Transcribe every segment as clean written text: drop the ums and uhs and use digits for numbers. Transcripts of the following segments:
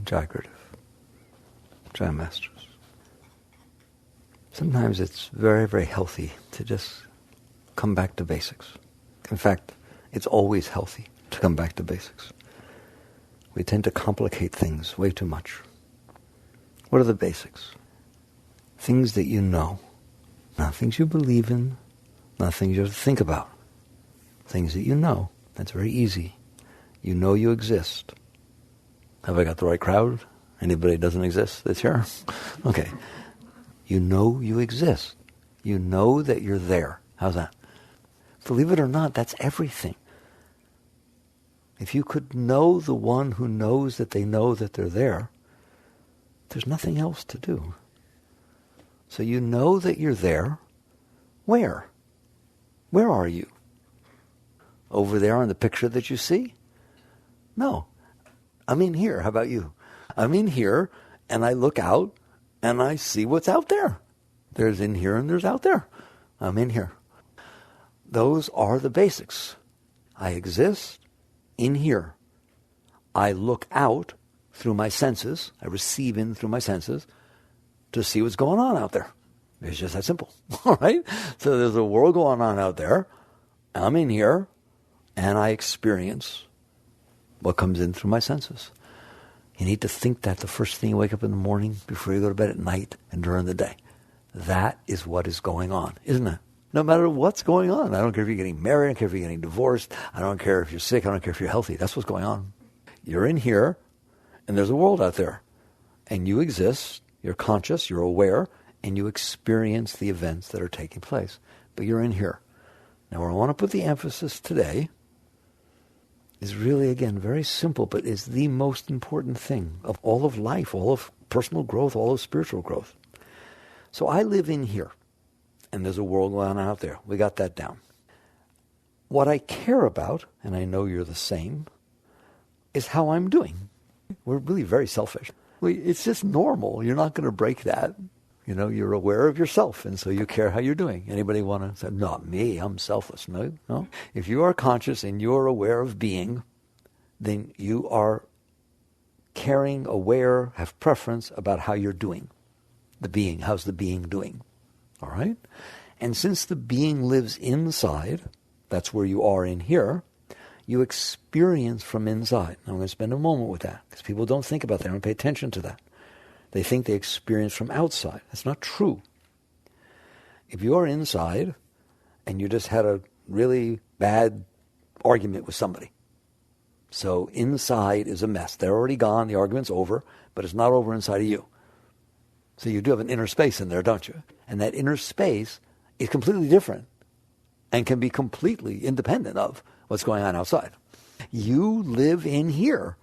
Jagrata. Jai Masters. Sometimes it's very, very healthy to just come back to basics. In fact, it's always healthy to come back to basics. We tend to complicate things way too much. What are the basics? Things that you know, not things you believe in, not things you have to think about. Things that you know. That's very easy. You know you exist. Have I got the right crowd? Anybody that doesn't exist that's here? Okay. You know you exist. You know that you're there. How's that? Believe it or not, that's everything. If you could know the one who knows that they know that they're there, there's nothing else to do. So you know that you're there. Where? Where are you? Over there on the picture that you see? No. I'm in here. How about you? I'm in here, and I look out, and I see what's out there. There's in here and there's out there. I'm in here. Those are the basics. I exist in here. I look out through my senses. I receive in through my senses to see what's going on out there. It's just that simple. All right? So there's a world going on out there. I'm in here, and I experience what comes in through my senses. You need to think that the first thing you wake up in the morning, before you go to bed at night, and during the day. That is what is going on, isn't it? No matter what's going on. I don't care if you're getting married, I don't care if you're getting divorced, I don't care if you're sick, I don't care if you're healthy. That's what's going on. You're in here, and there's a world out there. And you exist, you're conscious, you're aware, and you experience the events that are taking place. But you're in here. Now, where I want to put the emphasis today is really, again, very simple, but is the most important thing of all of life, all of personal growth, all of spiritual growth. So I live in here, and there's a world going on out there. We got that down. What I care about, and I know you're the same, is how I'm doing. We're really very selfish. It's just normal. You're not going to break that. You know, you're aware of yourself, and so you care how you're doing. Anybody want to say, not me, I'm selfless? No. If you are conscious and you're aware of being, then you are caring, aware, have preference about how you're doing. The being, how's the being doing? All right? And since the being lives inside, that's where you are in here, you experience from inside. Now, I'm going to spend a moment with that, because people don't think about that, don't pay attention to that. They think they experience from outside. That's not true. If you are inside and you just had a really bad argument with somebody, so inside is a mess. They're already gone, the argument's over, but it's not over inside of you. So you do have an inner space in there, don't you? And that inner space is completely different and can be completely independent of what's going on outside. You live in here,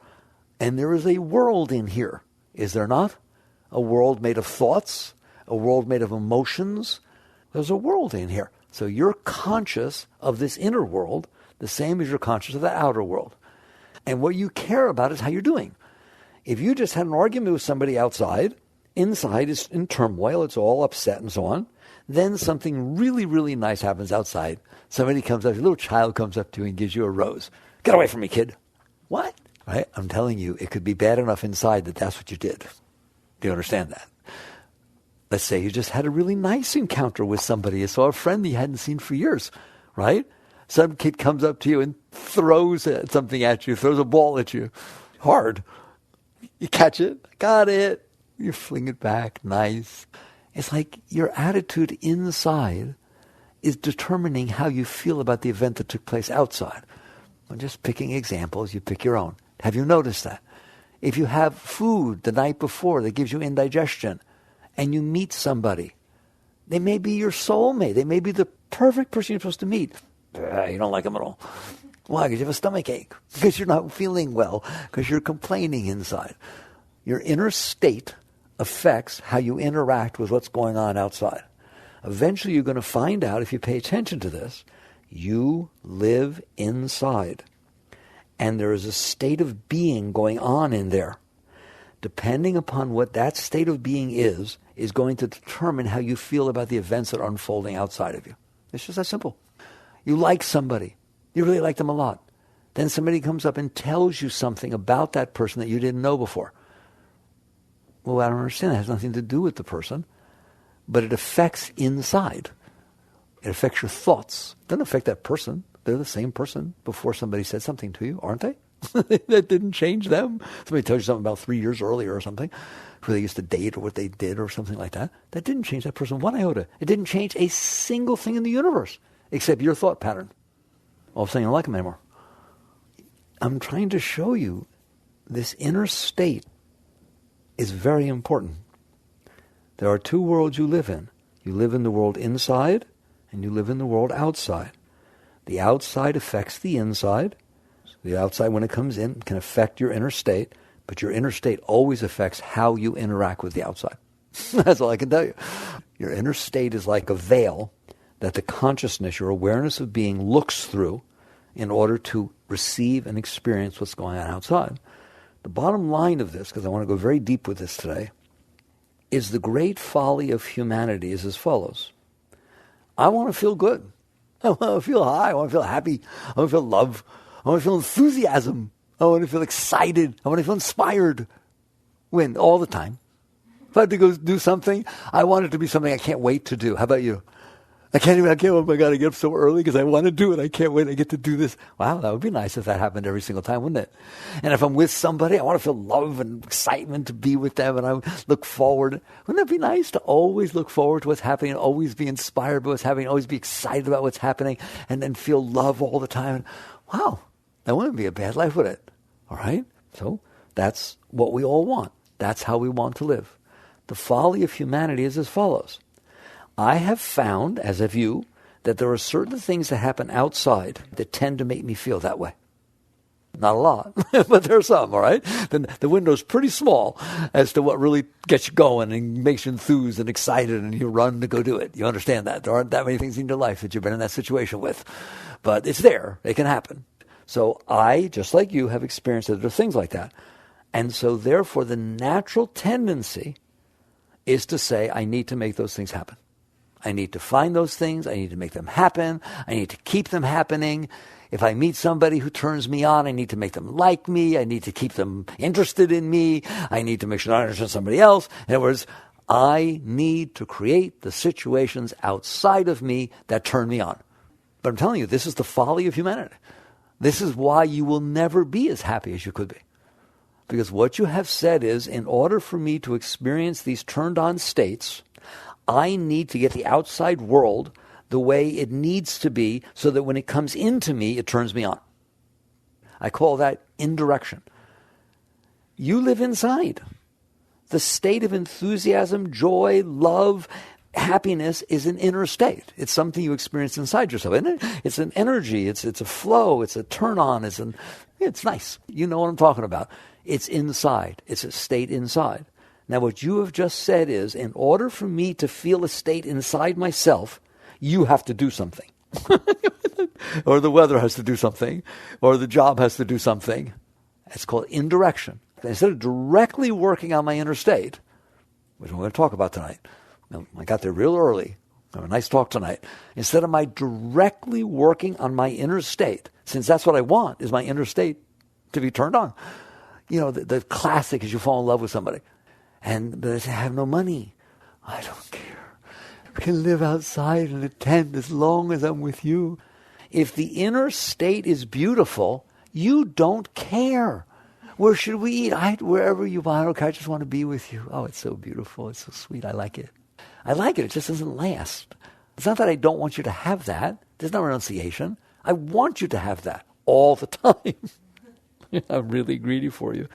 and there is a world in here, is there not? A world made of thoughts, a world made of emotions. There's a world in here. So you're conscious of this inner world the same as you're conscious of the outer world. And what you care about is how you're doing. If you just had an argument with somebody outside, inside is in turmoil, it's all upset and so on, then something really, really nice happens outside. Somebody comes up, a little child comes up to you and gives you a rose. Get away from me, kid. What? Right? I'm telling you, it could be bad enough inside that that's what you did. Do you understand that? Let's say you just had a really nice encounter with somebody. You saw a friend you hadn't seen for years, right? Some kid comes up to you and throws something at you, throws a ball at you. Hard. You catch it. Got it. You fling it back. Nice. It's like your attitude inside is determining how you feel about the event that took place outside. I'm just picking examples. You pick your own. Have you noticed that? If you have food the night before that gives you indigestion and you meet somebody, they may be your soulmate. They may be the perfect person you're supposed to meet. You don't like them at all. Why? Because you have a stomach ache. Because you're not feeling well. Because you're complaining inside. Your inner state affects how you interact with what's going on outside. Eventually you're going to find out, if you pay attention to this, you live inside. And there is a state of being going on in there. Depending upon what that state of being is going to determine how you feel about the events that are unfolding outside of you. It's just that simple. You like somebody. You really like them a lot. Then somebody comes up and tells you something about that person that you didn't know before. Well, I don't understand. It has nothing to do with the person, but it affects inside. It affects your thoughts. It doesn't affect that person. They're the same person before somebody said something to you, aren't they? That didn't change them. Somebody tells you something about 3 years earlier or something, who they used to date or what they did or something like that. That didn't change that person one iota. It didn't change a single thing in the universe except your thought pattern. All of a sudden you don't like them anymore. I'm trying to show you this inner state is very important. There are two worlds you live in. You live in the world inside and you live in the world outside. The outside affects the inside. The outside, when it comes in, can affect your inner state, but your inner state always affects how you interact with the outside. That's all I can tell you. Your inner state is like a veil that the consciousness, your awareness of being, looks through in order to receive and experience what's going on outside. The bottom line of this, because I want to go very deep with this today, is the great folly of humanity is as follows. I want to feel good. I want to feel high. I want to feel happy. I want to feel love. I want to feel enthusiasm. I want to feel excited. I want to feel inspired. When? All the time. If I have to go do something, I want it to be something I can't wait to do. How about you? Oh my God, I get up so early because I want to do it. I can't wait. I get to do this. Wow, that would be nice if that happened every single time, wouldn't it? And if I'm with somebody, I want to feel love and excitement to be with them, and I look forward. Wouldn't that be nice to always look forward to what's happening, and always be inspired by what's happening, always be excited about what's happening, and then feel love all the time? Wow, that wouldn't be a bad life, would it? All right? So that's what we all want. That's how we want to live. The folly of humanity is as follows. I have found, as have you, that there are certain things that happen outside that tend to make me feel that way. Not a lot, but there are some, all right? Then the window's pretty small as to what really gets you going and makes you enthused and excited and you run to go do it. You understand that. There aren't that many things in your life that you've been in that situation with. But it's there. It can happen. So I, just like you, have experienced that there are things like that. And so therefore the natural tendency is to say, I need to make those things happen. I need to find those things. I need to make them happen. I need to keep them happening. If I meet somebody who turns me on, I need to make them like me. I need to keep them interested in me. I need to make sure I understand somebody else. In other words, I need to create the situations outside of me that turn me on. But I'm telling you, this is the folly of humanity. This is why you will never be as happy as you could be. Because what you have said is, in order for me to experience these turned on states, I need to get the outside world the way it needs to be so that when it comes into me, it turns me on. I call that indirection. You live inside. The state of enthusiasm, joy, love, happiness is an inner state. It's something you experience inside yourself, isn't it? It's an energy. It's a flow. It's a turn on. It's nice. You know what I'm talking about. It's inside. It's a state inside. Now, what you have just said is, in order for me to feel a state inside myself, you have to do something. Or the weather has to do something. Or the job has to do something. It's called indirection. Instead of directly working on my inner state, which we're going to talk about tonight. I got there real early. I have a nice talk tonight. Instead of my directly working on my inner state, since that's what I want, is my inner state to be turned on. You know, the classic is you fall in love with somebody. But they say, I have no money. I don't care. I can live outside in a tent as long as I'm with you. If the inner state is beautiful, you don't care. Where should we eat? Wherever you want. I don't care. I just want to be with you. Oh, it's so beautiful. It's so sweet. I like it. I like it. It just doesn't last. It's not that I don't want you to have that. There's no renunciation. I want you to have that all the time. I'm really greedy for you.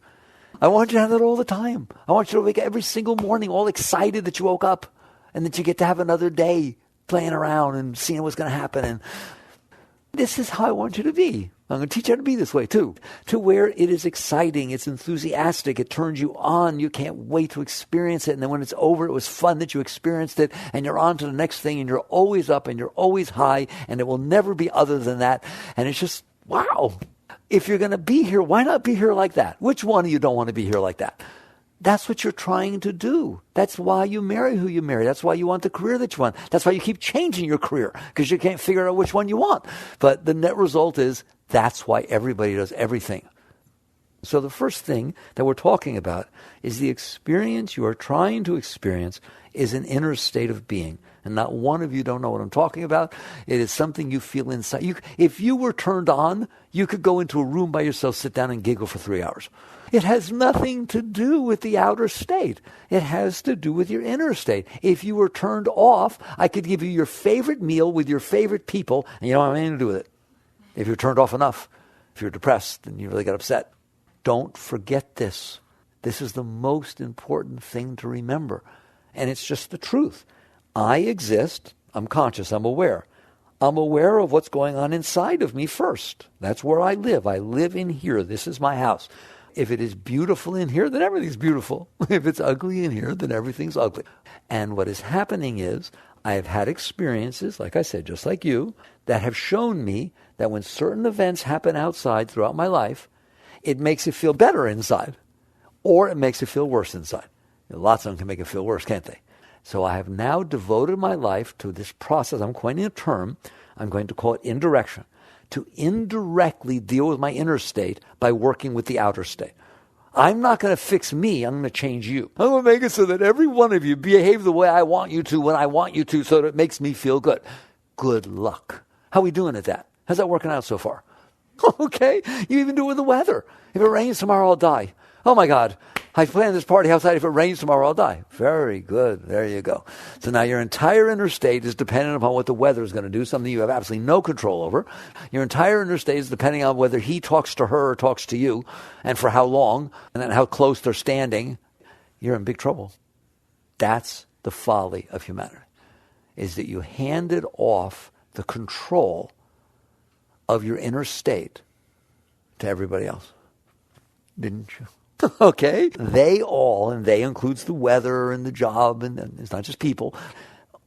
I want you to have that all the time. I want you to wake up every single morning all excited that you woke up and that you get to have another day playing around and seeing what's going to happen. And this is how I want you to be. I'm going to teach you how to be this way too. To where it is exciting, it's enthusiastic, it turns you on, you can't wait to experience it. And then when it's over, it was fun that you experienced it, and you're on to the next thing, and you're always up, and you're always high, and it will never be other than that. And it's just, wow. If you're going to be here, why not be here like that? Which one of you don't want to be here like that? That's what you're trying to do. That's why you marry who you marry. That's why you want the career that you want. That's why you keep changing your career, because you can't figure out which one you want. But the net result is that's why everybody does everything. So the first thing that we're talking about is the experience you are trying to experience is an inner state of being. And not one of you don't know what I'm talking about. It is something you feel inside. If you were turned on, you could go into a room by yourself, sit down and giggle for 3 hours. It has nothing to do with the outer state. It has to do with your inner state. If you were turned off, I could give you your favorite meal with your favorite people, and you don't have anything to do with it. If you're turned off enough, if you're depressed and you really get upset. Don't forget this. This is the most important thing to remember. And it's just the truth. I exist. I'm conscious. I'm aware. I'm aware of what's going on inside of me first. That's where I live. I live in here. This is my house. If it is beautiful in here, then everything's beautiful. If it's ugly in here, then everything's ugly. And what is happening is I have had experiences, like I said, just like you, that have shown me that when certain events happen outside throughout my life, it makes it feel better inside, or it makes it feel worse inside. Lots of them can make it feel worse, can't they? So I have now devoted my life to this process. I'm coining a term. I'm going to call it indirection, to indirectly deal with my inner state by working with the outer state. I'm not going to fix me. I'm going to change you. I'm going to make it so that every one of you behave the way I want you to when I want you to, so that it makes me feel good. Good luck. How are we doing at that? How's that working out so far? Okay, you even do it with the weather. If it rains tomorrow, I'll die. Oh my God, I planned this party outside. If it rains tomorrow, I'll die. Very good. There you go. So now your entire inner state is dependent upon what the weather is going to do, something you have absolutely no control over. Your entire inner state is depending on whether he talks to her or talks to you, and for how long, and then how close they're standing. You're in big trouble. That's the folly of humanity, is that you handed off the control of your inner state to everybody else. Didn't you? Okay? They all, and they includes the weather and the job, and it's not just people,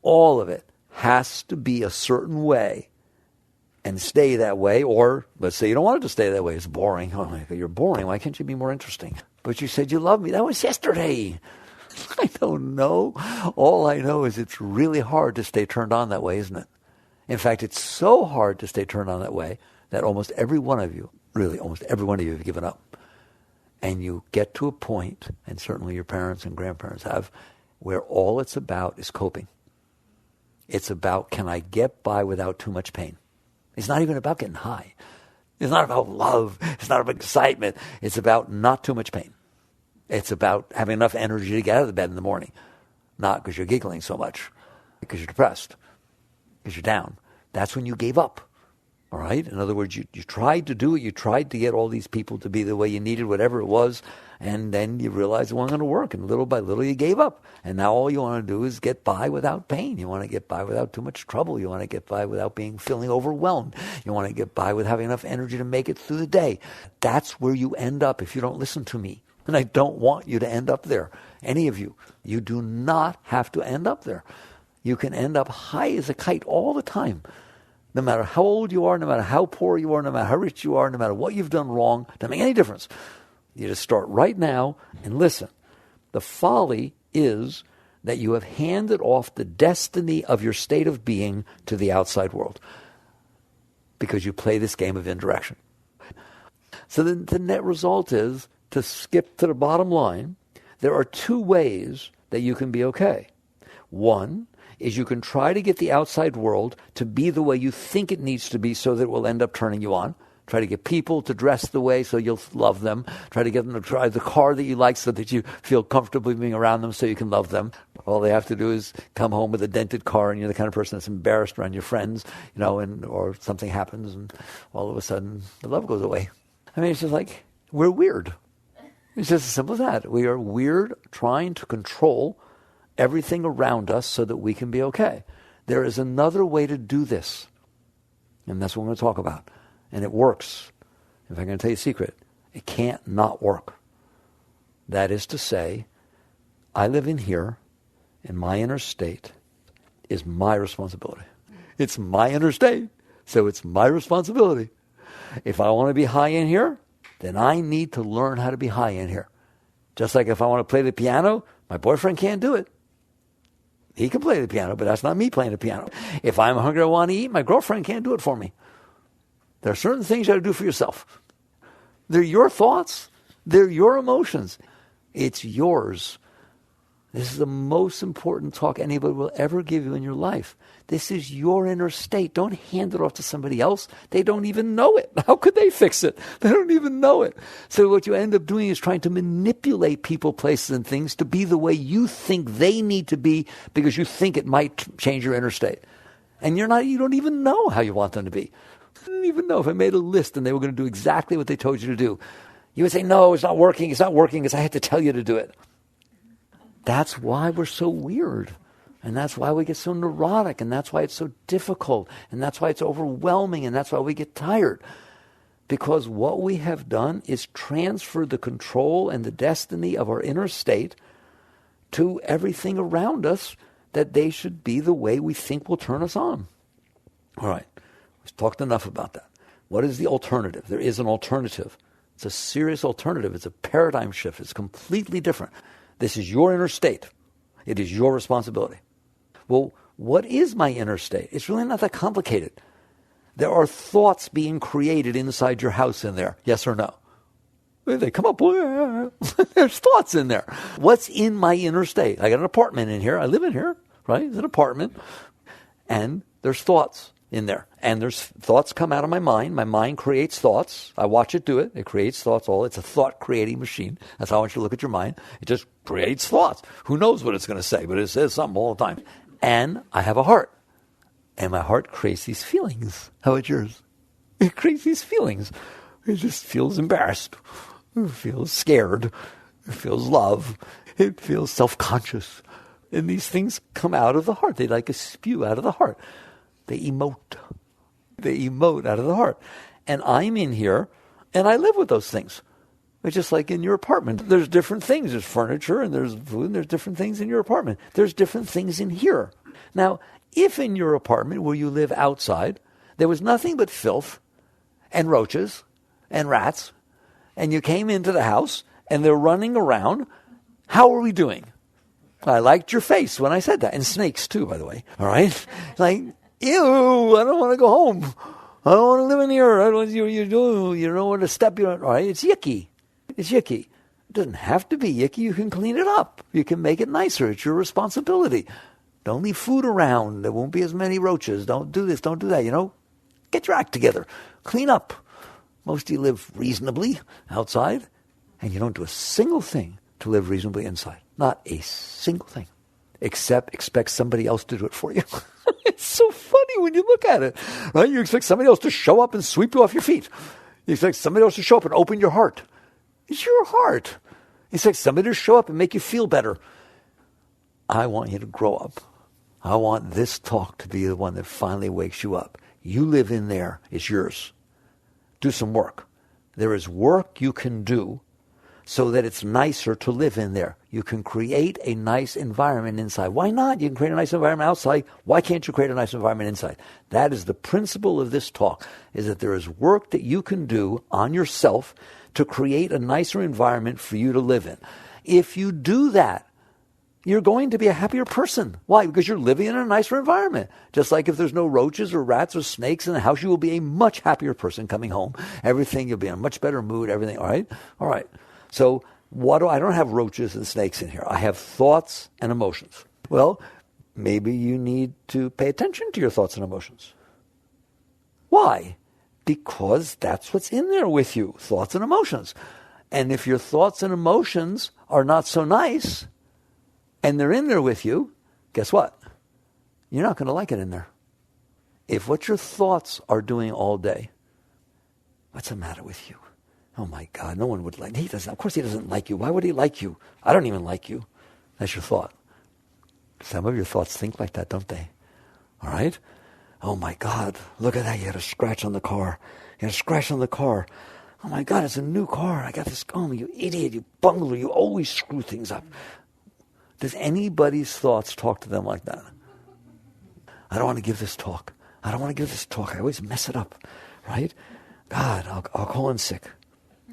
all of it has to be a certain way and stay that way. Or let's say you don't want it to stay that way. It's boring. Oh my God, you're boring. Why can't you be more interesting? But you said you love me. That was yesterday. I don't know. All I know is it's really hard to stay turned on that way, isn't it? In fact, it's so hard to stay turned on that way that almost every one of you, really almost every one of you have given up. And you get to a point, and certainly your parents and grandparents have, where all it's about is coping. It's about, can I get by without too much pain? It's not even about getting high. It's not about love. It's not about excitement. It's about not too much pain. It's about having enough energy to get out of the bed in the morning. Not because you're giggling so much, because you're depressed, because you're down. That's when you gave up. All right? In other words, you tried to do it. You tried to get all these people to be the way you needed, whatever it was, and then you realized it wasn't going to work, and little by little you gave up. And now all you want to do is get by without pain. You want to get by without too much trouble. You want to get by without feeling overwhelmed. You want to get by with having enough energy to make it through the day. That's where you end up if you don't listen to me. And I don't want you to end up there. Any of you. You do not have to end up there. You can end up high as a kite all the time. No matter how old you are, no matter how poor you are, no matter how rich you are, no matter what you've done wrong, doesn't make any difference. You just start right now and listen. The folly is that you have handed off the destiny of your state of being to the outside world because you play this game of indirection. So the net result is, to skip to the bottom line, there are two ways that you can be okay. One is you can try to get the outside world to be the way you think it needs to be so that it will end up turning you on. Try to get people to dress the way so you'll love them. Try to get them to drive the car that you like so that you feel comfortable being around them so you can love them. All they have to do is come home with a dented car, and you're the kind of person that's embarrassed around your friends, or something happens and all of a sudden the love goes away. I mean, it's just like, we're weird. It's just as simple as that. We are weird, trying to control everything around us so that we can be okay. There is another way to do this, and that's what we're going to talk about. And it works. If I'm going to tell you a secret, it can't not work. That is to say, I live in here, and my inner state is my responsibility. It's my inner state, so it's my responsibility. If I want to be high in here, then I need to learn how to be high in here. Just like if I want to play the piano, my boyfriend can't do it. He can play the piano, but that's not me playing the piano. If I'm hungry, I want to eat, my girlfriend can't do it for me. There are certain things you have to do for yourself. They're your thoughts. They're your emotions. It's yours. This is the most important talk anybody will ever give you in your life. This is your inner state. Don't hand it off to somebody else. They don't even know it. How could they fix it? They don't even know it. So what you end up doing is trying to manipulate people, places, and things to be the way you think they need to be because you think it might change your inner state. And you don't even know how you want them to be. You don't even know. If I made a list and they were going to do exactly what they told you to do, you would say, no, it's not working because I had to tell you to do it. That's why we're so weird. And that's why we get so neurotic. And that's why it's so difficult. And that's why it's overwhelming. And that's why we get tired. Because what we have done is transfer the control and the destiny of our inner state to everything around us, that they should be the way we think will turn us on. All right. We've talked enough about that. What is the alternative? There is an alternative. It's a serious alternative. It's a paradigm shift. It's completely different. This is your inner state. It is your responsibility. Well, what is my inner state? It's really not that complicated. There are thoughts being created inside your house in there. Yes or no? They come up. There's thoughts in there. What's in my inner state? I got an apartment in here. I live in here, right? It's an apartment. And there's thoughts in there. And there's thoughts come out of my mind. My mind creates thoughts. I watch it do it. It creates thoughts. It's a thought-creating machine. That's how I want you to look at your mind. It just creates thoughts. Who knows what it's going to say, but it says something all the time. And I have a heart. And my heart creates these feelings. How about yours? It creates these feelings. It just feels embarrassed. It feels scared. It feels love. It feels self-conscious. And these things come out of the heart. They like a spew out of the heart. They emote. They emote out of the heart. And I'm in here, and I live with those things. It's just like in your apartment. There's different things. There's furniture, and there's food, and there's different things in your apartment. There's different things in here. Now, if in your apartment where you live outside, there was nothing but filth and roaches and rats, and you came into the house, and they're running around, how are we doing? I liked your face when I said that. And snakes, too, by the way. All right? Like, ew, I don't want to go home. I don't want to live in here. I don't want you don't want to step. All right? It's yicky. It's yicky. It doesn't have to be yicky. You can clean it up. You can make it nicer. It's your responsibility. Don't leave food around. There won't be as many roaches. Don't do this. Don't do that. Get your act together. Clean up. Most of you live reasonably outside, and you don't do a single thing to live reasonably inside. Not a single thing. Except expect somebody else to do it for you. It's so funny when you look at it. Right? You expect somebody else to show up and sweep you off your feet. You expect somebody else to show up and open your heart. It's your heart. You expect somebody to show up and make you feel better. I want you to grow up. I want this talk to be the one that finally wakes you up. You live in there. It's yours. Do some work. There is work you can do so that it's nicer to live in there. You can create a nice environment inside. Why not? You can create a nice environment outside. Why can't you create a nice environment inside? That is the principle of this talk, is that there is work that you can do on yourself to create a nicer environment for you to live in. If you do that, you're going to be a happier person. Why? Because you're living in a nicer environment. Just like if there's no roaches or rats or snakes in the house, you will be a much happier person coming home. Everything, you'll be in a much better mood, everything, all right? All right. So I don't have roaches and snakes in here. I have thoughts and emotions. Well, maybe you need to pay attention to your thoughts and emotions. Why? Because that's what's in there with you, thoughts and emotions. And if your thoughts and emotions are not so nice, and they're in there with you, guess what? You're not going to like it in there. If what your thoughts are doing all day, what's the matter with you? Oh my God, no one would like him. Of course he doesn't like you. Why would he like you? I don't even like you. That's your thought. Some of your thoughts think like that, don't they? All right? Oh my God, look at that. You had a scratch on the car. You had a scratch on the car. Oh my God, it's a new car. I got this. Oh, you idiot, you bungler. You always screw things up. Does anybody's thoughts talk to them like that? I don't want to give this talk. I don't want to give this talk. I always mess it up, right? God, I'll call in sick.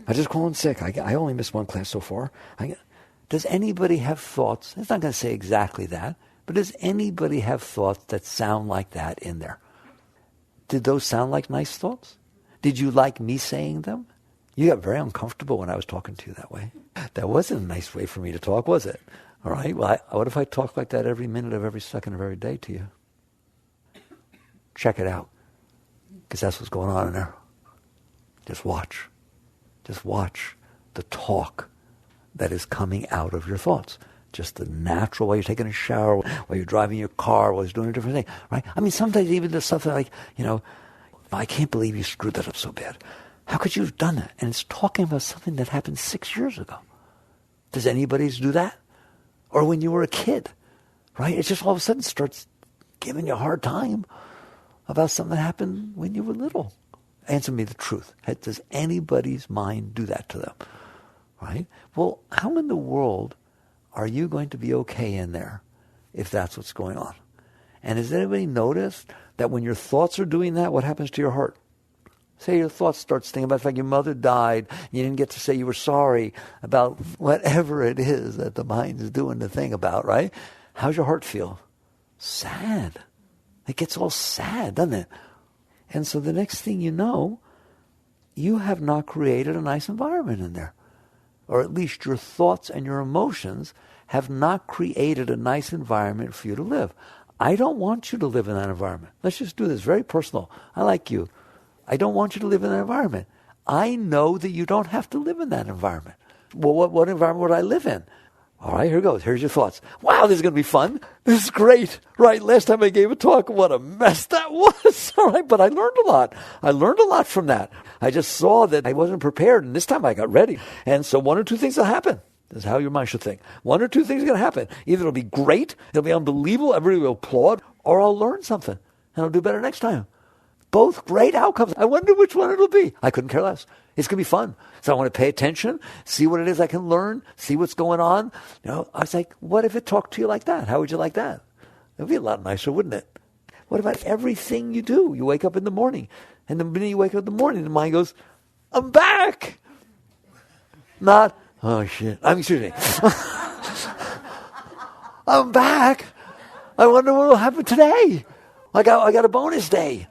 I just call in sick. I only missed one class so far. Does anybody have thoughts? It's not going to say exactly that, but does anybody have thoughts that sound like that in there? Did those sound like nice thoughts? Did you like me saying them? You got very uncomfortable when I was talking to you that way. That wasn't a nice way for me to talk, was it? All right, well, what if I talk like that every minute of every second of every day to you? Check it out, because that's what's going on in there. Just watch. Just watch the talk that is coming out of your thoughts. Just the natural, while you're taking a shower, while you're driving your car, while you're doing a different thing, right? I mean, sometimes even there's something like, I can't believe you screwed that up so bad. How could you have done that? And it's talking about something that happened 6 years ago. Does anybody do that? Or when you were a kid, right? It just all of a sudden starts giving you a hard time about something that happened when you were little. Answer me the truth. Does anybody's mind do that to them? Right? Well, how in the world are you going to be okay in there if that's what's going on? And has anybody noticed that when your thoughts are doing that, what happens to your heart? Say your thoughts start thinking about the fact your mother died, and you didn't get to say you were sorry about whatever it is that the mind is doing the thing about, right? How's your heart feel? Sad. It gets all sad, doesn't it? And so the next thing you know, you have not created a nice environment in there. Or at least your thoughts and your emotions have not created a nice environment for you to live. I don't want you to live in that environment. Let's just do this very personal. I like you. I don't want you to live in that environment. I know that you don't have to live in that environment. Well, what environment would I live in? All right, here goes. Here's your thoughts. Wow, this is going to be fun. This is great. Right, last time I gave a talk, what a mess that was. All right, but I learned a lot. I learned a lot from that. I just saw that I wasn't prepared, and this time I got ready. And so one or two things will happen. This is how your mind should think. One or two things are going to happen. Either it'll be great, it'll be unbelievable, everybody will applaud, or I'll learn something, and I'll do better next time. Both great outcomes. I wonder which one it'll be. I couldn't care less. It's going to be fun. So I want to pay attention, see what it is I can learn, see what's going on. I was like, what if it talked to you like that? How would you like that? It would be a lot nicer, wouldn't it? What about everything you do? You wake up in the morning, and the minute you wake up in the morning, the mind goes, I'm back. Not, oh shit. Excuse me. I'm back. I wonder what will happen today. I got a bonus day.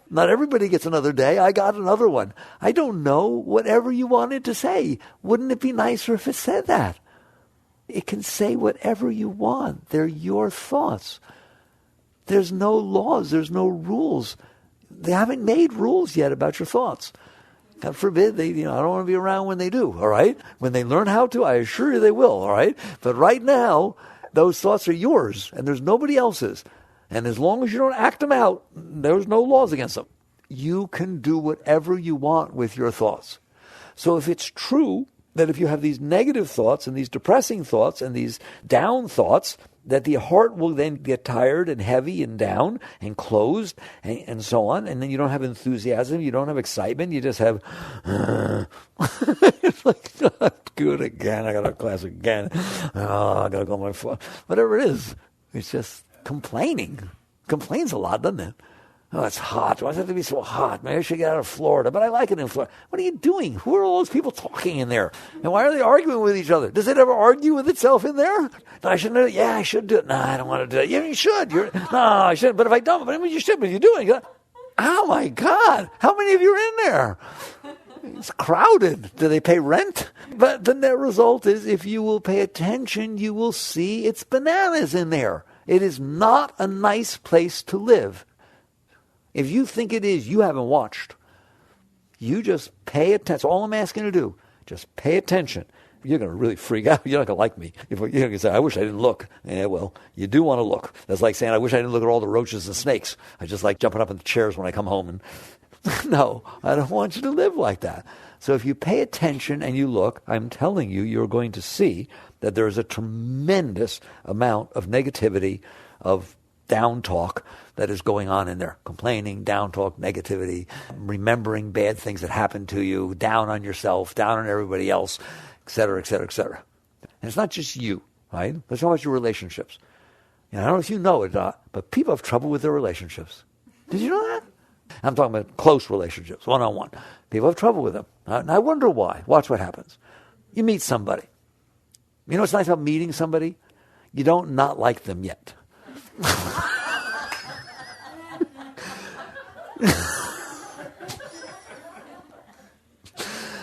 Not everybody gets another day. I got another one. I don't know. Whatever you wanted to say. Wouldn't it be nicer if it said that? It can say whatever you want. They're your thoughts. There's no laws. There's no rules. They haven't made rules yet about your thoughts. God forbid, I don't want to be around when they do, all right? When they learn how to, I assure you they will, all right? But right now, those thoughts are yours, and there's nobody else's. And as long as you don't act them out, there's no laws against them. You can do whatever you want with your thoughts. So if it's true that if you have these negative thoughts and these depressing thoughts and these down thoughts, that the heart will then get tired and heavy and down and closed and so on, and then you don't have enthusiasm, you don't have excitement, you just have, it's like, good again, I got a class again, I got to go on my phone, whatever it is, it's just complaining. Complains a lot, doesn't it? Oh, it's hot. Why does it have to be so hot? Maybe I should get out of Florida, but I like it in Florida. What are you doing? Who are all those people talking in there? And why are they arguing with each other? Does it ever argue with itself in there? No, I shouldn't do it. Yeah, I should do it. No, I don't want to do it. Yeah, you should. No, I shouldn't. But if I don't, but I mean, you should, but you're doing it. Oh, my God. How many of you are in there? It's crowded. Do they pay rent? But the net result is if you will pay attention, you will see it's bananas in there. It is not a nice place to live. If you think it is, you haven't watched. You just pay attention. That's all I'm asking you to do. Just pay attention. You're going to really freak out. You're not going to like me. You're going to say, I wish I didn't look. Yeah, well, you do want to look. That's like saying, I wish I didn't look at all the roaches and snakes. I just like jumping up in the chairs when I come home. And no, I don't want you to live like that. So if you pay attention and you look, I'm telling you, you're going to see that there is a tremendous amount of negativity, of down talk that is going on in there. Complaining, down talk, negativity, remembering bad things that happened to you, down on yourself, down on everybody else, et cetera, et cetera, et cetera. And it's not just you, right? Let's talk about your relationships. I don't know if you know it, but people have trouble with their relationships. Did you know that? I'm talking about close relationships, one-on-one. People have trouble with them. And I wonder why. Watch what happens. You meet somebody. You know what's nice about meeting somebody? You don't not like them yet.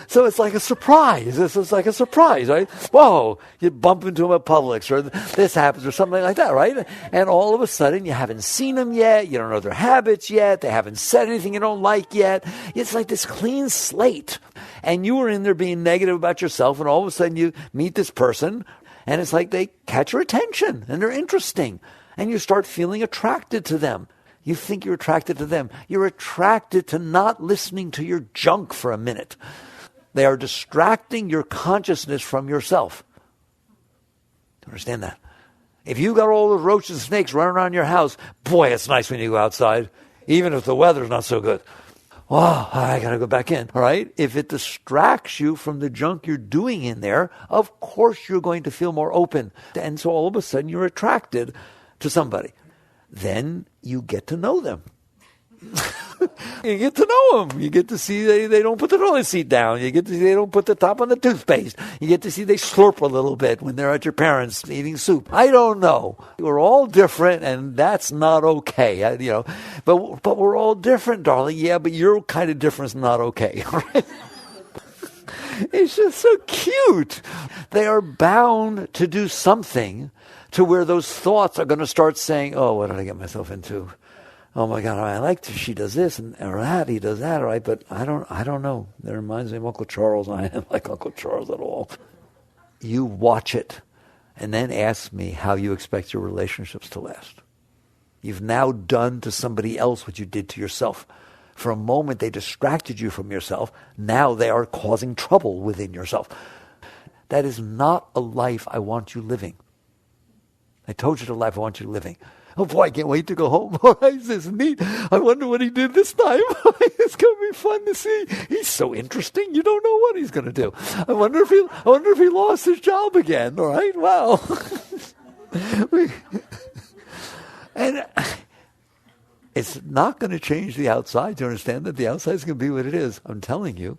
So it's like a surprise. This is like a surprise, right? Whoa, you bump into them at Publix, or this happens, or something like that, right? And all of a sudden, you haven't seen them yet. You don't know their habits yet. They haven't said anything you don't like yet. It's like this clean slate. And you were in there being negative about yourself, and all of a sudden you meet this person, and it's like they catch your attention, and they're interesting. And you start feeling attracted to them. You think you're attracted to them. You're attracted to not listening to your junk for a minute. They are distracting your consciousness from yourself. Understand that? If you got all those roaches and snakes running around your house, boy, it's nice when you go outside, even if the weather's not so good. Oh, I got to go back in. All right? If it distracts you from the junk you're doing in there, of course you're going to feel more open. And so all of a sudden you're attracted to somebody. Then you get to know them. You get to know them. You get to see they don't put the toilet seat down. You get to see they don't put the top on the toothpaste. You get to see they slurp a little bit when they're at your parents' eating soup. I don't know. We're all different, and that's not okay. But we're all different, darling. Yeah, but your kind of difference is not okay. Right? It's just so cute. They are bound to do something to where those thoughts are going to start saying, "Oh, what did I get myself into? Oh my God, I like to, she does this or that, he does that, right? But I don't know. That reminds me of Uncle Charles. I am like Uncle Charles at all." You watch it and then ask me how you expect your relationships to last. You've now done to somebody else what you did to yourself. For a moment, they distracted you from yourself. Now they are causing trouble within yourself. That is not a life I want you living. I told you the life I want you living. Oh boy, I can't wait to go home. This is neat. I wonder what he did this time. It's going to be fun to see. He's so interesting. You don't know what he's going to do. I wonder if he lost his job again. All right, wow. And it's not going to change the outside. Do you understand that the outside is going to be what it is? I'm telling you,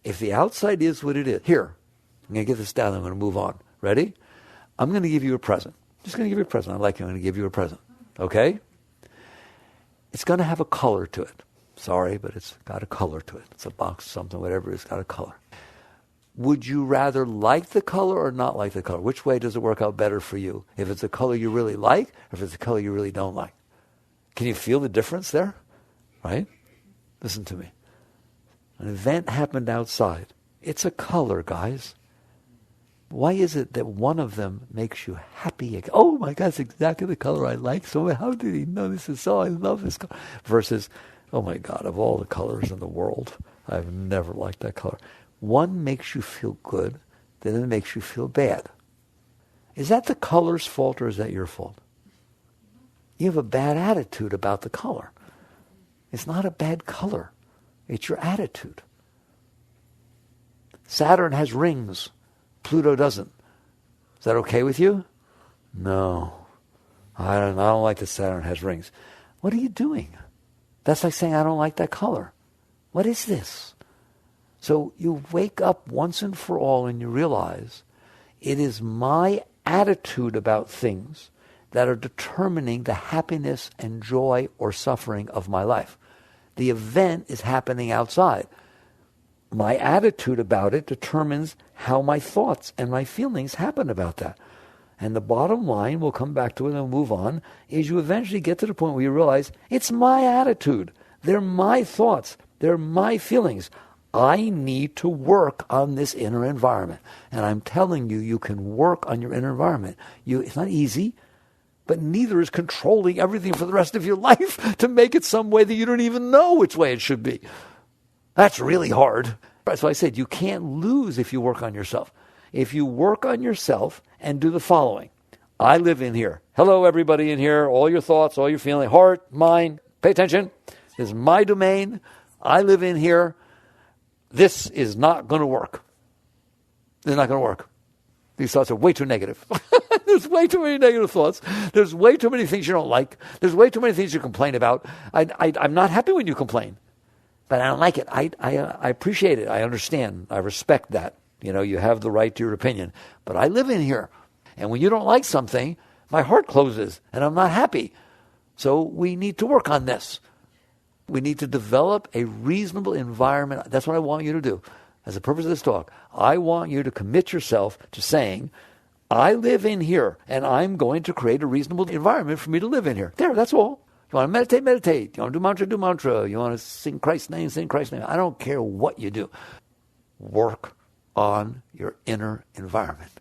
if the outside is what it is, here, I'm going to get this down. I'm going to move on. Ready? I'm going to give you a present. Just going to give you a present. I like you. I'm going to give you a present. Okay? It's going to have a color to it. Sorry, but it's got a color to it. It's a box, something, whatever. It's got a color. Would you rather like the color or not like the color? Which way does it work out better for you? If it's a color you really like, or if it's a color you really don't like? Can you feel the difference there? Right? Listen to me. An event happened outside. It's a color, guys. Why is it that one of them makes you happy? Oh my God, it's exactly the color I like. So how did he know this is so? I love this color. Versus, oh my God, of all the colors in the world, I've never liked that color. One makes you feel good, then it makes you feel bad. Is that the color's fault or is that your fault? You have a bad attitude about the color. It's not a bad color. It's your attitude. Saturn has rings. Pluto doesn't. Is that okay with you? No. I don't like that Saturn has rings. What are you doing? That's like saying, I don't like that color. What is this? So you wake up once and for all and you realize it is my attitude about things that are determining the happiness and joy or suffering of my life. The event is happening outside. My attitude about it determines how my thoughts and my feelings happen about that. And the bottom line, we'll come back to it and we'll move on, is you eventually get to the point where you realize it's my attitude. They're my thoughts. They're my feelings. I need to work on this inner environment. And I'm telling you, you can work on your inner environment. It's not easy, but neither is controlling everything for the rest of your life to make it some way that you don't even know which way it should be. That's really hard. That's why I said you can't lose if you work on yourself. If you work on yourself and do the following. I live in here. Hello, everybody in here. All your thoughts, all your feelings, heart, mind. Pay attention. This is my domain. I live in here. This is not going to work. This is not going to work. These thoughts are way too negative. There's way too many negative thoughts. There's way too many things you don't like. There's way too many things you complain about. I'm not happy when you complain, but I don't like it. I appreciate it. I understand. I respect that. You have the right to your opinion. But I live in here. And when you don't like something, my heart closes and I'm not happy. So we need to work on this. We need to develop a reasonable environment. That's what I want you to do. As the purpose of this talk, I want you to commit yourself to saying, I live in here, and I'm going to create a reasonable environment for me to live in here. There, that's all. You want to meditate, meditate. You want to do mantra. You want to sing Christ's name, sing Christ's name. I don't care what you do. Work on your inner environment.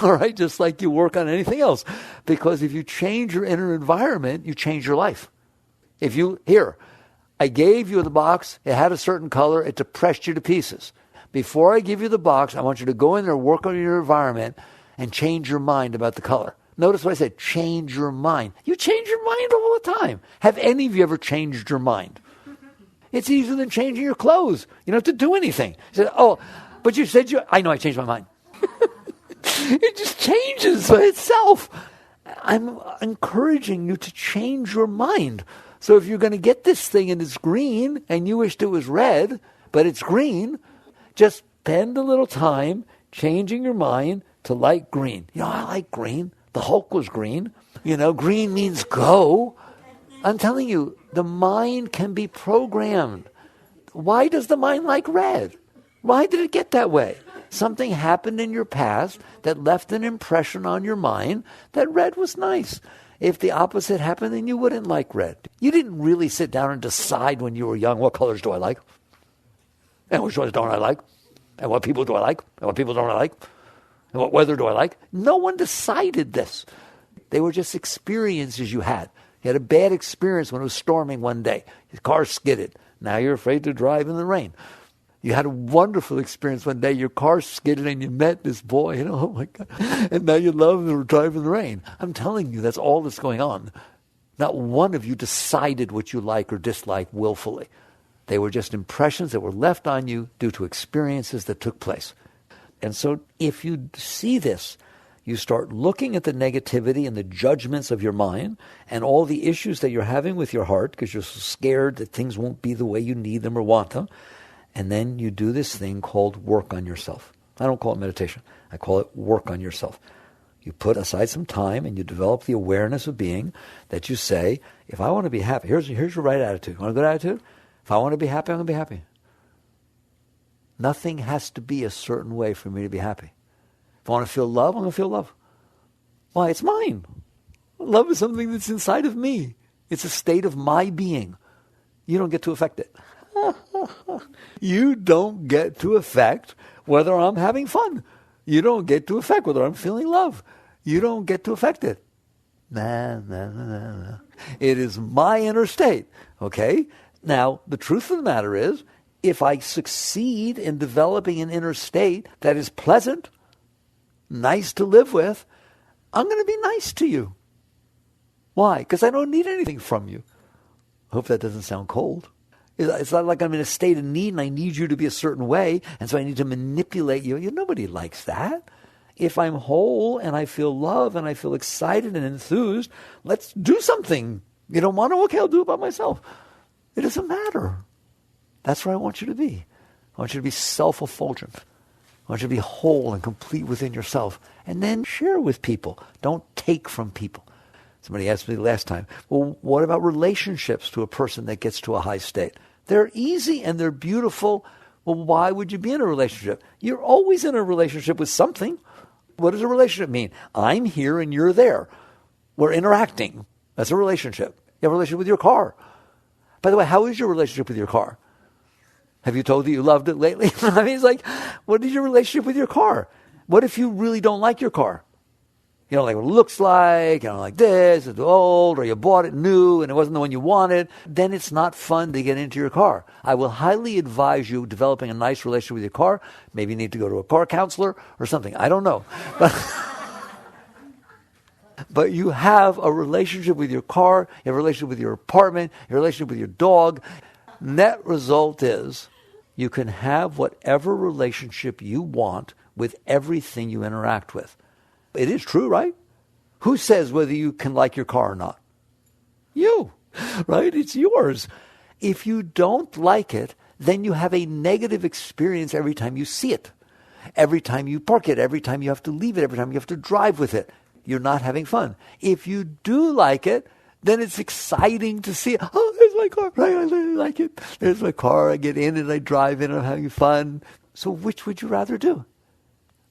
All right? Just like you work on anything else. Because if you change your inner environment, you change your life. I gave you the box. It had a certain color. It depressed you to pieces. Before I give you the box, I want you to go in there, work on your environment, and change your mind about the color. Notice what I said, change your mind. You change your mind all the time. Have any of you ever changed your mind? It's easier than changing your clothes. You don't have to do anything. You said, but you said I know I changed my mind. It just changes by itself. I'm encouraging you to change your mind. So if you're going to get this thing and it's green and you wished it was red, but it's green, just spend a little time changing your mind to like green. I like green. The Hulk was green. Green means go. I'm telling you, the mind can be programmed. Why does the mind like red? Why did it get that way? Something happened in your past that left an impression on your mind that red was nice. If the opposite happened, then you wouldn't like red. You didn't really sit down and decide when you were young, what colors do I like? And which ones don't I like? And what people do I like? And what people don't I like? And what weather do I like? No one decided this. They were just experiences you had. You had a bad experience when it was storming one day. Your car skidded. Now you're afraid to drive in the rain. You had a wonderful experience one day. Your car skidded and you met this boy. Oh my God. And now you love to drive in the rain. I'm telling you, that's all that's going on. Not one of you decided what you like or dislike willfully. They were just impressions that were left on you due to experiences that took place. And so if you see this, you start looking at the negativity and the judgments of your mind and all the issues that you're having with your heart because you're so scared that things won't be the way you need them or want them. And then you do this thing called work on yourself. I don't call it meditation. I call it work on yourself. You put aside some time and you develop the awareness of being that you say, if I want to be happy, here's your right attitude. You want a good attitude? If I want to be happy, I'm going to be happy. Nothing has to be a certain way for me to be happy. If I want to feel love, I'm going to feel love. Why? It's mine. Love is something that's inside of me. It's a state of my being. You don't get to affect it. You don't get to affect whether I'm having fun. You don't get to affect whether I'm feeling love. You don't get to affect it. Nah. It is my inner state. Okay? Now, the truth of the matter is, if I succeed in developing an inner state that is pleasant, nice to live with, I'm going to be nice to you. Why? Because I don't need anything from you. I hope that doesn't sound cold. It's not like I'm in a state of need and I need you to be a certain way, and so I need to manipulate you. Nobody likes that. If I'm whole and I feel love and I feel excited and enthused, let's do something. You don't want to? Okay, I'll do it by myself. It doesn't matter. That's where I want you to be. I want you to be self-effulgent. I want you to be whole and complete within yourself. And then share with people. Don't take from people. Somebody asked me last time, well, what about relationships to a person that gets to a high state? They're easy and they're beautiful. Well, why would you be in a relationship? You're always in a relationship with something. What does a relationship mean? I'm here and you're there. We're interacting. That's a relationship. You have a relationship with your car. By the way, how is your relationship with your car? Have you told that you loved it lately? I mean, it's like, what is your relationship with your car? What if you really don't like your car? You don't like what it looks like, you don't like this, it's old, or you bought it new and it wasn't the one you wanted, then it's not fun to get into your car. I will highly advise you developing a nice relationship with your car. Maybe you need to go to a car counselor or something. I don't know. But you have a relationship with your car, you have a relationship with your apartment, a relationship with your dog. Net result is you can have whatever relationship you want with everything you interact with. It is true, right? Who says whether you can like your car or not? You, right? It's yours. If you don't like it, then you have a negative experience every time you see it. Every time you park it, every time you have to leave it, every time you have to drive with it. You're not having fun. If you do like it, then it's exciting to see, oh, there's my car, right? I really like it. There's my car. I get in and I drive in and I'm having fun. So which would you rather do?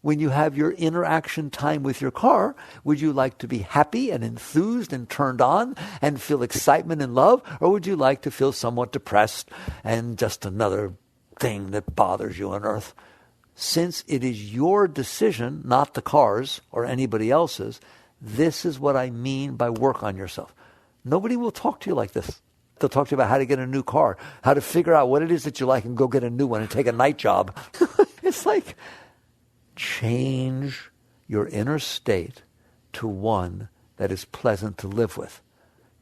When you have your interaction time with your car, would you like to be happy and enthused and turned on and feel excitement and love? Or would you like to feel somewhat depressed and just another thing that bothers you on earth? Since it is your decision, not the car's or anybody else's, this is what I mean by work on yourself. Nobody will talk to you like this. They'll talk to you about how to get a new car, how to figure out what it is that you like and go get a new one and take a night job. It's like, change your inner state to one that is pleasant to live with.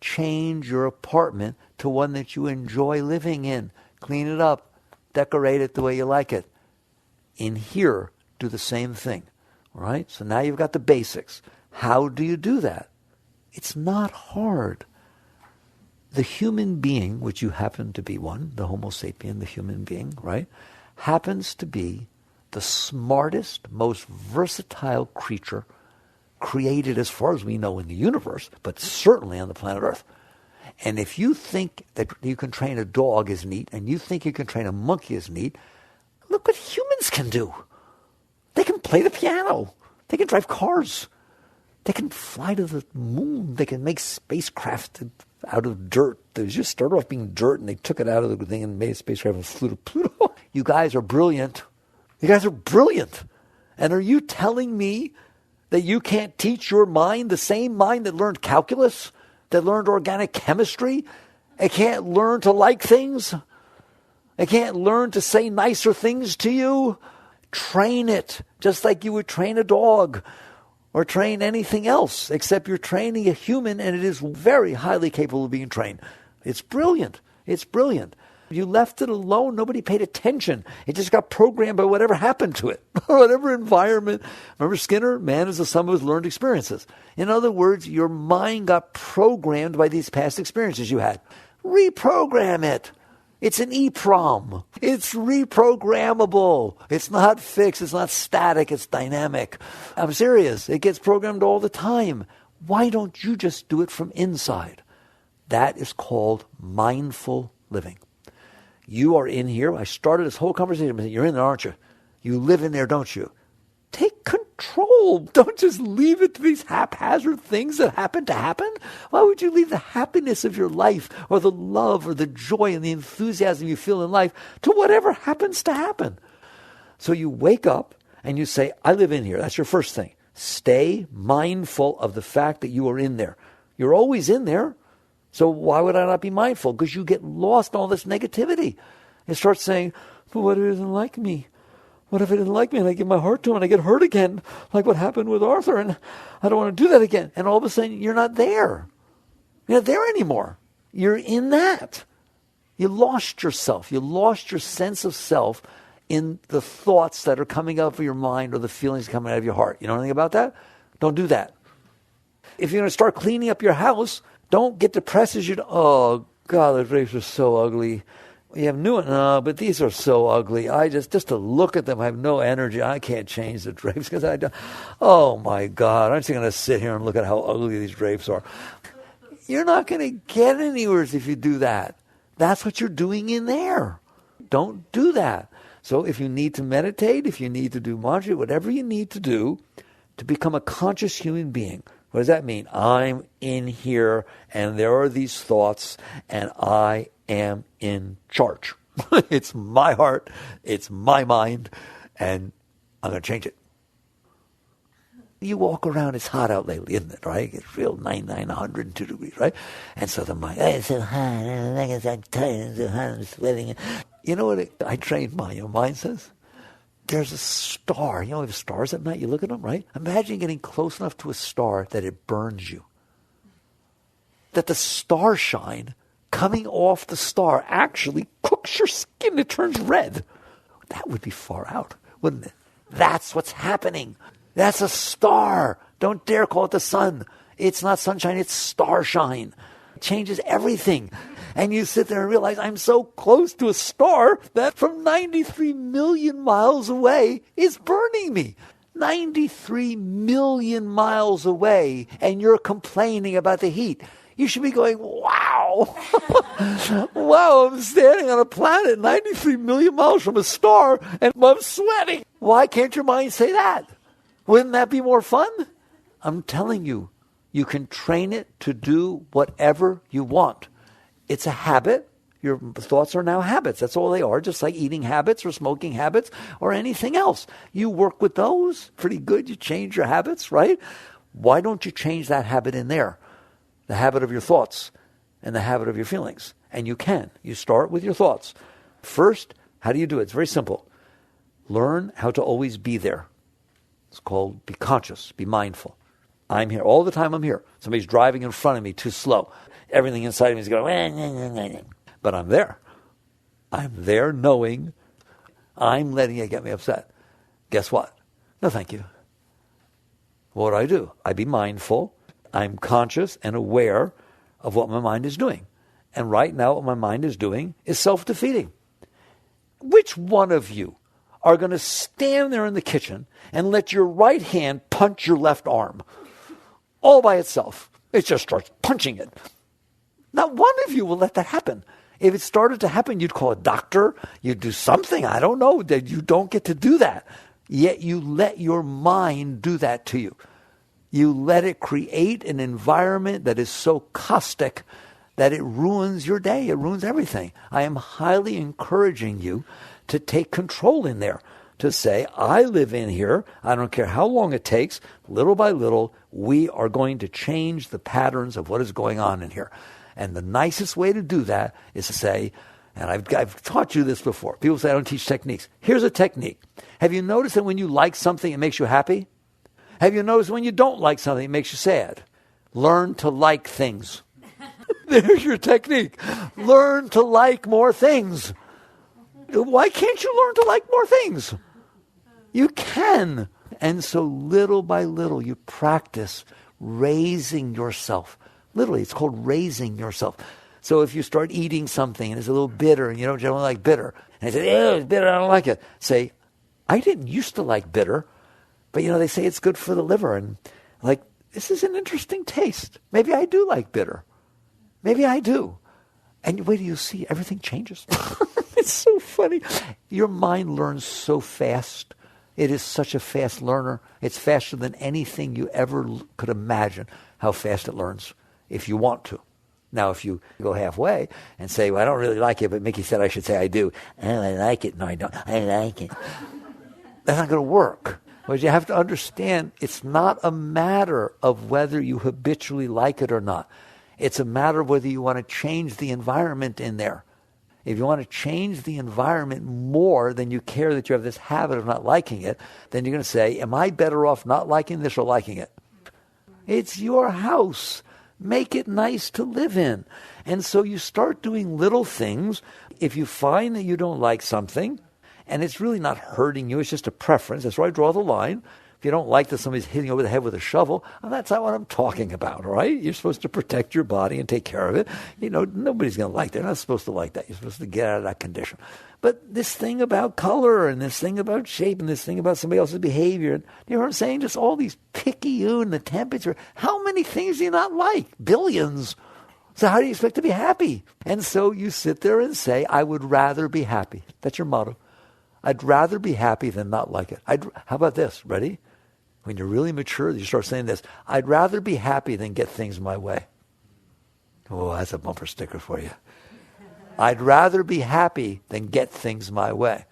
Change your apartment to one that you enjoy living in. Clean it up. Decorate it the way you like it. In here, do the same thing. All right? So now you've got the basics. How do you do that? It's not hard. The human being, which you happen to be one, the Homo sapien, the human being, right, happens to be the smartest, most versatile creature created as far as we know in the universe, but certainly on the planet Earth. And if you think that you can train a dog as neat, and you think you can train a monkey as neat, look what humans can do. They can play the piano. They can drive cars. They can fly to the moon. They can make spacecraft out of dirt. They just started off being dirt, and they took it out of the thing and made a spacecraft and flew to Pluto. You guys are brilliant. You guys are brilliant. And are you telling me that you can't teach your mind, the same mind that learned calculus, that learned organic chemistry? It can't learn to like things? It can't learn to say nicer things to you? Train it, just like you would train a dog or train anything else, except you're training a human, and it is very highly capable of being trained. It's brilliant. It's brilliant. You left it alone. Nobody paid attention. It just got programmed by whatever happened to it, whatever environment. Remember Skinner? Man is the sum of his learned experiences. In other words, your mind got programmed by these past experiences you had. Reprogram it. It's an EEPROM. It's reprogrammable. It's not fixed. It's not static. It's dynamic. I'm serious. It gets programmed all the time. Why don't you just do it from inside? That is called mindful living. You are in here. I started this whole conversation with you're in there, aren't you? You live in there, don't you? Take control. Don't just leave it to these haphazard things that happen to happen. Why would you leave the happiness of your life or the love or the joy and the enthusiasm you feel in life to whatever happens to happen? So you wake up and you say, I live in here. That's your first thing. Stay mindful of the fact that you are in there. You're always in there. So why would I not be mindful? Because you get lost in all this negativity. You start saying, but what if it doesn't like me? What if it didn't like me and I give my heart to him and I get hurt again, like what happened with Arthur, and I don't want to do that again. And all of a sudden, you're not there. You're not there anymore. You're in that. You lost yourself. You lost your sense of self in the thoughts that are coming out of your mind or the feelings coming out of your heart. You know anything about that? Don't do that. If you're going to start cleaning up your house, don't get depressed as oh, God, the drapes are so ugly. You have new ones, no, but these are so ugly. Just to look at them, I have no energy. I can't change the drapes because I don't. Oh, my God, aren't you going to sit here and look at how ugly these drapes are? You're not going to get anywhere if you do that. That's what you're doing in there. Don't do that. So if you need to meditate, if you need to do mantra, whatever you need to do to become a conscious human being, what does that mean? I'm in here, and there are these thoughts, and I am in charge. It's my heart, it's my mind, and I'm going to change it. You walk around, it's hot out lately, isn't it, right? It's real 99, 102 degrees, right? And so the mind, it's so hot, I'm tired, it's so hot, I'm sweating. You know what I trained my mind says? There's a star. You know, we have stars at night. You look at them, right? Imagine getting close enough to a star that it burns you. That the star shine coming off the star actually cooks your skin. It turns red. That would be far out, wouldn't it? That's what's happening. That's a star. Don't dare call it the sun. It's not sunshine, it's starshine. It changes everything. And you sit there and realize, I'm so close to a star that from 93 million miles away is burning me. 93 million miles away, and you're complaining about the heat. You should be going, wow. Wow, I'm standing on a planet 93 million miles from a star, and I'm sweating. Why can't your mind say that? Wouldn't that be more fun? I'm telling you, you can train it to do whatever you want. It's a habit. Your thoughts are now habits. That's all they are, just like eating habits or smoking habits or anything else. You work with those pretty good. You change your habits, right? Why don't you change that habit in there? The habit of your thoughts and the habit of your feelings. And you can. You start with your thoughts. First, how do you do it? It's very simple. Learn how to always be there. It's called be conscious, be mindful. I'm here. All the time I'm here. Somebody's driving in front of me too slow. Everything inside of me is going, but I'm there. I'm there knowing I'm letting it get me upset. Guess what? No, thank you. What do? I be mindful. I'm conscious and aware of what my mind is doing. And right now what my mind is doing is self-defeating. Which one of you are going to stand there in the kitchen and let your right hand punch your left arm all by itself? It just starts punching it. Not one of you will let that happen. If it started to happen, you'd call a doctor, you'd do something, I don't know, that you don't get to do that. Yet you let your mind do that to you. You let it create an environment that is so caustic that it ruins your day. It ruins everything. I am highly encouraging you to take control in there, to say, I live in here. I don't care how long it takes. Little by little, we are going to change the patterns of what is going on in here. And the nicest way to do that is to say, and I've taught you this before. People say, I don't teach techniques. Here's a technique. Have you noticed that when you like something, it makes you happy? Have you noticed when you don't like something, it makes you sad? Learn to like things. There's your technique. Learn to like more things. Why can't you learn to like more things? You can. And so little by little, you practice raising yourself. Literally, it's called raising yourself. So if you start eating something and it's a little bitter and you don't generally like bitter, and you say, oh, it's bitter, I don't like it. Say, I didn't used to like bitter, but they say it's good for the liver. And like, this is an interesting taste. Maybe I do like bitter. Maybe I do. And wait till you see, everything changes. It's so funny. Your mind learns so fast. It is such a fast learner. It's faster than anything you ever could imagine how fast it learns, if you want to. Now, if you go halfway and say, well, I don't really like it, but Mickey said I should say I do. Oh, I like it. No, I don't. I like it. That's not going to work. But you have to understand, it's not a matter of whether you habitually like it or not. It's a matter of whether you want to change the environment in there. If you want to change the environment more than you care that you have this habit of not liking it, then you're going to say, am I better off not liking this or liking it? It's your house. Make it nice to live in. And so you start doing little things. If you find that you don't like something, and it's really not hurting you, it's just a preference. That's where I draw the line. If you don't like that somebody's hitting you over the head with a shovel, well, that's not what I'm talking about, all right? You're supposed to protect your body and take care of it. Nobody's going to like that. They're not supposed to like that. You're supposed to get out of that condition. But this thing about color and this thing about shape and this thing about somebody else's behavior, and you know what I'm saying? Just all these picky you and the temperature. How many things do you not like? Billions. So how do you expect to be happy? And so you sit there and say, I would rather be happy. That's your motto. I'd rather be happy than not like it. How about this? Ready? When you're really mature, you start saying this. I'd rather be happy than get things my way. Oh, that's a bumper sticker for you. I'd rather be happy than get things my way.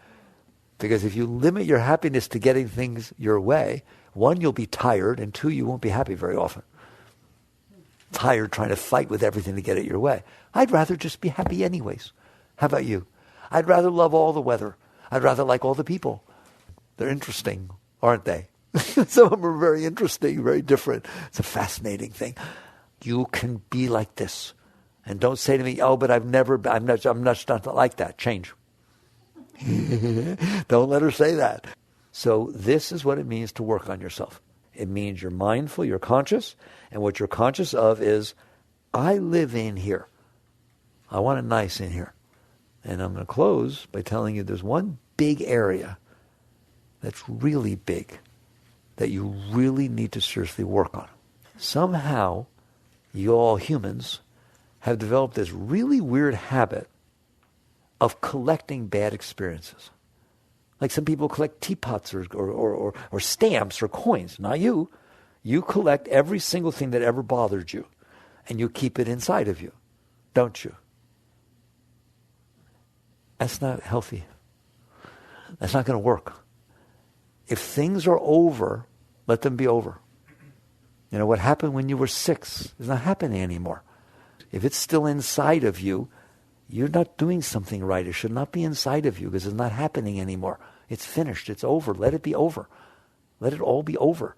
Because if you limit your happiness to getting things your way, one, you'll be tired, and two, you won't be happy very often. Tired trying to fight with everything to get it your way. I'd rather just be happy anyways. How about you? I'd rather love all the weather. I'd rather like all the people. They're interesting, aren't they? Some of them are very interesting, very different. It's a fascinating thing. You can be like this. And don't say to me, oh, but I'm not like that. Change. Don't let her say that. So this is what it means to work on yourself. It means you're mindful, you're conscious, and what you're conscious of is, I live in here. I want it nice in here. And I'm going to close by telling you there's one big area that's really big that you really need to seriously work on. Somehow, you all humans have developed this really weird habit of collecting bad experiences. Like some people collect teapots or stamps or coins. Not you. You collect every single thing that ever bothered you, and you keep it inside of you, don't you? That's not healthy. That's not going to work. If things are over, let them be over. You know, what happened when you were 6 is not happening anymore. If it's still inside of you, you're not doing something right. It should not be inside of you because it's not happening anymore. It's finished. It's over. Let it be over. Let it all be over.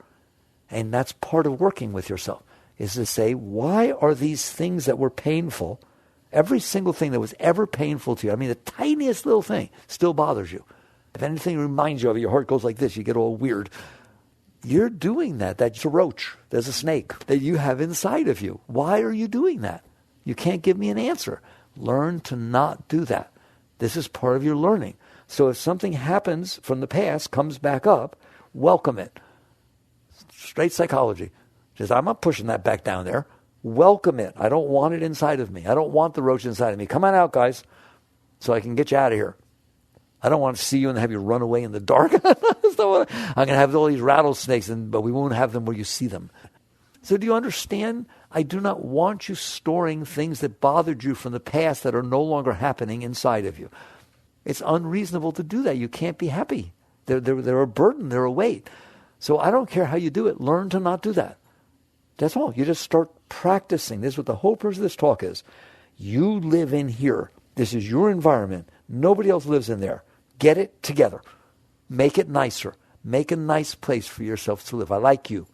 And that's part of working with yourself, is to say, why are these things that were painful, every single thing that was ever painful to you, I mean, the tiniest little thing still bothers you. If anything reminds you of it, your heart goes like this, you get all weird. You're doing that. That's a roach. There's a snake that you have inside of you. Why are you doing that? You can't give me an answer. Learn to not do that. This is part of your learning. So if something happens from the past, comes back up, welcome it. Straight psychology. Just, I'm not pushing that back down there. Welcome it. I don't want it inside of me. I don't want the roach inside of me. Come on out, guys, so I can get you out of here. I don't want to see you and have you run away in the dark. I'm going to have all these rattlesnakes, but we won't have them where you see them. So do you understand? I do not want you storing things that bothered you from the past that are no longer happening inside of you. It's unreasonable to do that. You can't be happy. They're a burden. They're a weight. So I don't care how you do it. Learn to not do that. That's all. You just start practicing. This is what the whole purpose of this talk is. You live in here. This is your environment. Nobody else lives in there. Get it together. Make it nicer. Make a nice place for yourself to live. I like you.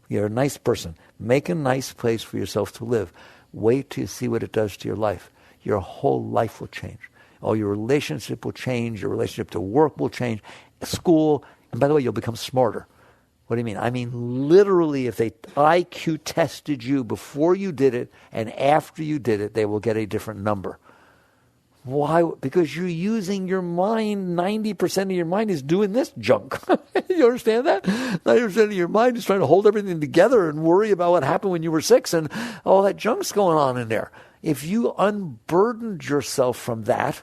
You're a nice person. Make a nice place for yourself to live. Wait till you see what it does to your life. Your whole life will change. All your relationship will change. Your relationship to work will change. School. And by the way, you'll become smarter. What do you mean? I mean, literally, if they IQ tested you before you did it and after you did it, they will get a different number. Why? Because you're using your mind. 90% of your mind is doing this junk. You understand that? 90% of your mind is trying to hold everything together and worry about what happened when you were 6 and all that junk's going on in there. If you unburdened yourself from that,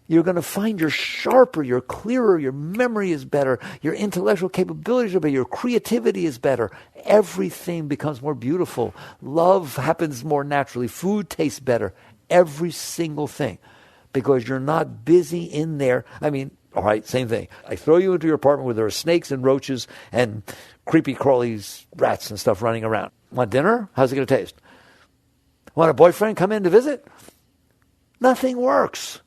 you're going to find you're sharper, you're clearer, your memory is better, your intellectual capabilities are better, your creativity is better. Everything becomes more beautiful. Love happens more naturally. Food tastes better. Every single thing. Because you're not busy in there. I mean, all right, same thing. I throw you into your apartment where there are snakes and roaches and creepy crawlies, rats and stuff running around. Want dinner? How's it going to taste? Want a boyfriend come in to visit? Nothing works.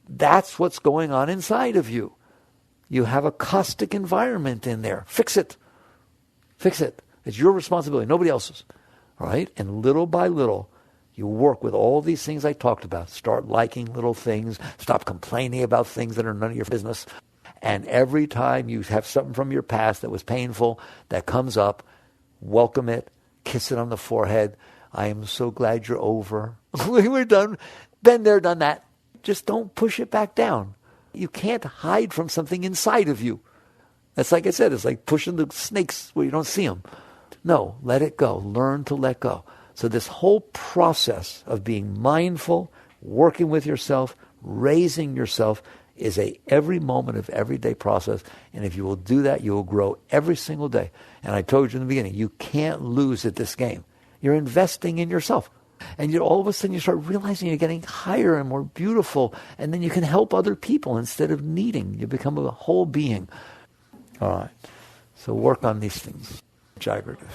That's what's going on inside of you. You have a caustic environment in there. Fix it. Fix it. It's your responsibility, nobody else's. All right? And little by little, you work with all these things I talked about. Start liking little things. Stop complaining about things that are none of your business. And every time you have something from your past that was painful that comes up, welcome it. Kiss it on the forehead. I am so glad you're over. We're done. Been there, done that. Just don't push it back down. You can't hide from something inside of you. That's like I said, it's like pushing the snakes where you don't see them. No, let it go. Learn to let go. So this whole process of being mindful, working with yourself, raising yourself is a every moment of everyday process. And if you will do that, you will grow every single day. And I told you in the beginning, you can't lose at this game. You're investing in yourself. And all of a sudden you start realizing you're getting higher and more beautiful. And then you can help other people instead of needing. You become a whole being. All right. So work on these things. Jagrata.